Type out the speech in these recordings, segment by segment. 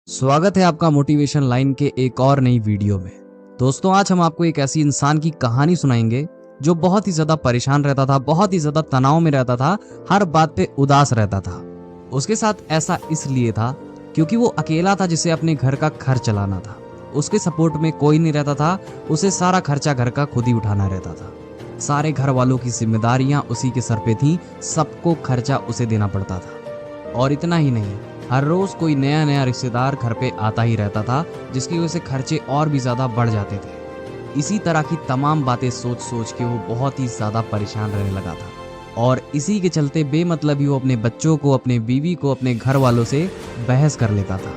स्वागत है आपका मोटिवेशन लाइन के एक और नई वीडियो में। दोस्तों, आज हम आपको एक ऐसी इंसान की कहानी सुनाएंगे जो बहुत ही ज्यादा परेशान रहता था, बहुत ही ज्यादा तनाव में रहता था, हर बात पे उदास रहता था। उसके साथ ऐसा इसलिए था क्योंकि वो अकेला था जिसे अपने घर का खर्च चलाना था। उसके सपोर्ट में कोई नहीं रहता था, उसे सारा खर्चा घर का खुद ही उठाना रहता था। सारे घर वालों की जिम्मेदारियां उसी के सर पे थी, सबको खर्चा उसे देना पड़ता था। और इतना ही नहीं, हर रोज कोई नया नया रिश्तेदार घर पे आता ही रहता था, जिसकी वजह से खर्चे और भी ज्यादा बढ़ जाते थे। इसी तरह की तमाम बातें सोच सोच के वो बहुत ही ज्यादा परेशान रहने लगा था और इसी के चलते बेमतलब ही वो अपने बच्चों को, अपने बीवी को, अपने घर वालों से बहस कर लेता था।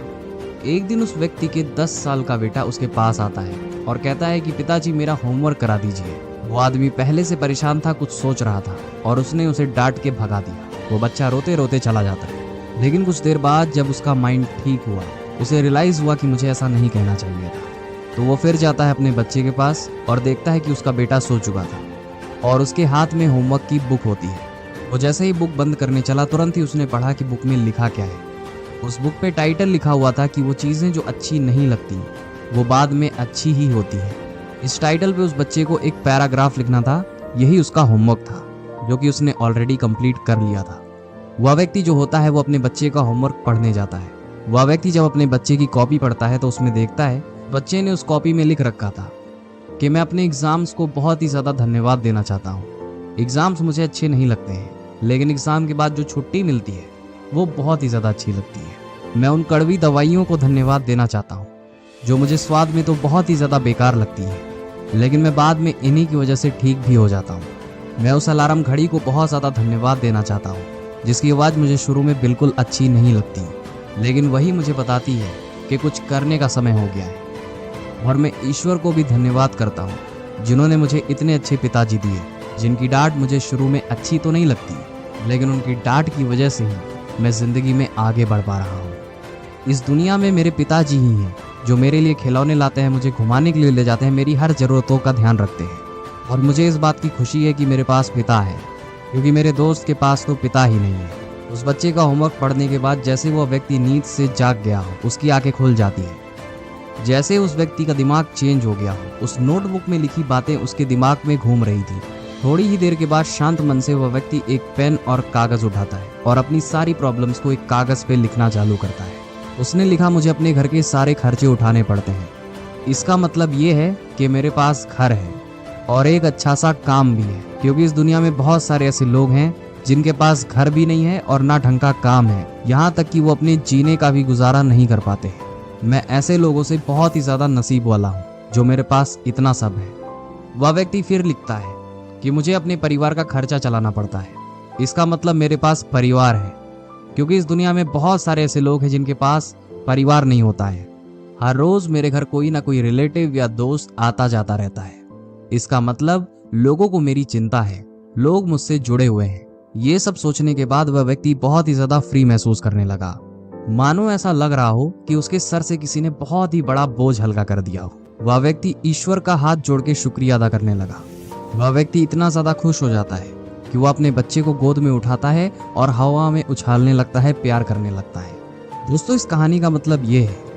एक दिन उस व्यक्ति के 10 साल का बेटा उसके पास आता है और कहता है कि पिताजी, मेरा होमवर्क करा दीजिए। वो आदमी पहले से परेशान था, कुछ सोच रहा था और उसने उसे डांट के भगा दिया। वो बच्चा रोते रोते चला जाता है। लेकिन कुछ देर बाद जब उसका माइंड ठीक हुआ, उसे रियलाइज हुआ कि मुझे ऐसा नहीं कहना चाहिए था। तो वो फिर जाता है अपने बच्चे के पास और देखता है कि उसका बेटा सो चुका था और उसके हाथ में होमवर्क की बुक होती है। वो जैसे ही बुक बंद करने चला, तुरंत ही उसने पढ़ा कि बुक में लिखा क्या है। उस बुक पे टाइटल लिखा हुआ था कि वो चीज़ें जो अच्छी नहीं लगती वो बाद में अच्छी ही होती है। इस टाइटल पे उस बच्चे को एक पैराग्राफ लिखना था। यही उसका होमवर्क था जो कि उसने ऑलरेडी कंप्लीट कर लिया था। वह व्यक्ति जो होता है वो अपने बच्चे का होमवर्क पढ़ने जाता है। वह व्यक्ति जब अपने बच्चे की कॉपी पढ़ता है तो उसमें देखता है बच्चे ने उस कॉपी में लिख रखा था कि मैं अपने एग्ज़ाम्स को बहुत ही ज़्यादा धन्यवाद देना चाहता हूँ। एग्ज़ाम्स मुझे अच्छे नहीं लगते हैं, लेकिन एग्ज़ाम के बाद जो छुट्टी मिलती है वो बहुत ही ज़्यादा अच्छी लगती है। मैं उन कड़वी दवाइयों को धन्यवाद देना चाहता हूँ जो मुझे स्वाद में तो बहुत ही ज़्यादा बेकार लगती है, लेकिन मैं बाद में इन्हीं की वजह से ठीक भी हो जाता हूँ। मैं उस अलार्म घड़ी को बहुत ज़्यादा धन्यवाद देना चाहता हूँ जिसकी आवाज़ मुझे शुरू में बिल्कुल अच्छी नहीं लगती, लेकिन वही मुझे बताती है कि कुछ करने का समय हो गया है। और मैं ईश्वर को भी धन्यवाद करता हूँ जिन्होंने मुझे इतने अच्छे पिताजी दिए, जिनकी डांट मुझे शुरू में अच्छी तो नहीं लगती, लेकिन उनकी डांट की वजह से ही मैं ज़िंदगी में आगे बढ़ पा रहा हूँ। इस दुनिया में मेरे पिताजी ही हैं जो मेरे लिए खिलौने लाते हैं, मुझे घुमाने के लिए ले जाते हैं, मेरी हर ज़रूरतों का ध्यान रखते हैं। और मुझे इस बात की खुशी है कि मेरे पास पिता है, क्योंकि मेरे दोस्त के पास तो पिता ही नहीं है। उस बच्चे का होमवर्क पढ़ने के बाद जैसे वो व्यक्ति नींद से जाग गया हो, उसकी आंखें खुल जाती हैं। जैसे उस व्यक्ति का दिमाग चेंज हो गया हो, उस नोटबुक में लिखी बातें उसके दिमाग में घूम रही थी। थोड़ी ही देर के बाद शांत मन से वह व्यक्ति एक पेन और कागज उठाता है और अपनी सारी प्रॉब्लम्स को एक कागज पे लिखना चालू करता है। उसने लिखा, मुझे अपने घर के सारे खर्चे उठाने पड़ते हैं। इसका मतलब ये है कि मेरे पास घर है और एक अच्छा सा काम भी है, क्योंकि इस दुनिया में बहुत सारे ऐसे लोग हैं जिनके पास घर भी नहीं है और ना ढंग का काम है, यहाँ तक कि वो अपने जीने का भी गुजारा नहीं कर पाते हैं। मैं ऐसे लोगों से बहुत ही ज़्यादा नसीब वाला हूँ जो मेरे पास इतना सब है। वह व्यक्ति फिर लिखता है कि मुझे अपने परिवार का खर्चा चलाना पड़ता है। इसका मतलब मेरे पास परिवार है, क्योंकि इस दुनिया में बहुत सारे ऐसे लोग हैं जिनके पास परिवार नहीं होता है। हर रोज़ मेरे घर कोई ना कोई रिलेटिव या दोस्त आता जाता रहता है। इसका मतलब लोगों को मेरी चिंता है, लोग मुझसे जुड़े हुए हैं। ये सब सोचने के बाद वह व्यक्ति बहुत ही ज्यादा फ्री महसूस करने लगा, मानो ऐसा लग रहा हो कि उसके सर से किसी ने बहुत ही बड़ा बोझ हल्का कर दिया हो। वह व्यक्ति ईश्वर का हाथ जोड़ के शुक्रिया अदा करने लगा। वह व्यक्ति इतना ज्यादा खुश हो जाता है कि वह अपने बच्चे को गोद में उठाता है और हवा में उछालने लगता है, प्यार करने लगता है। दोस्तों, इस कहानी का मतलब ये है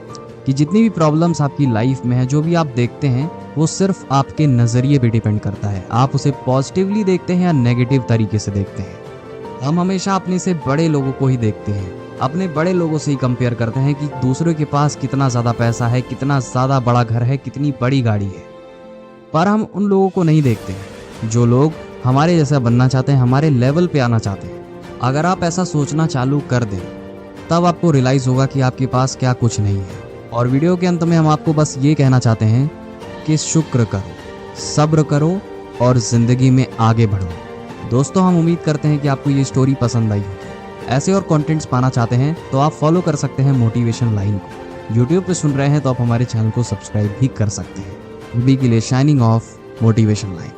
कि जितनी भी प्रॉब्लम्स आपकी लाइफ में है, जो भी आप देखते हैं, वो सिर्फ आपके नज़रिए पे डिपेंड करता है। आप उसे पॉजिटिवली देखते हैं या नेगेटिव तरीके से देखते हैं। हम हमेशा अपने से बड़े लोगों को ही देखते हैं, अपने बड़े लोगों से ही कंपेयर करते हैं कि दूसरों के पास कितना ज़्यादा पैसा है, कितना ज़्यादा बड़ा घर है, कितनी बड़ी गाड़ी है। पर हम उन लोगों को नहीं देखते हैं जो लोग हमारे जैसा बनना चाहते हैं, हमारे लेवल पे आना चाहते हैं। अगर आप ऐसा सोचना चालू कर दें, तब आपको रियलाइज़ होगा कि आपके पास क्या कुछ नहीं है। और वीडियो के अंत में हम आपको बस ये कहना चाहते हैं कि शुक्र करो, सब्र करो और ज़िंदगी में आगे बढ़ो। दोस्तों, हम उम्मीद करते हैं कि आपको ये स्टोरी पसंद आई होगी। ऐसे और कंटेंट्स पाना चाहते हैं तो आप फॉलो कर सकते हैं मोटिवेशन लाइन को। यूट्यूब पे सुन रहे हैं तो आप हमारे चैनल को सब्सक्राइब भी कर सकते हैं। अभी के लिए साइनिंग ऑफ, मोटिवेशन लाइन।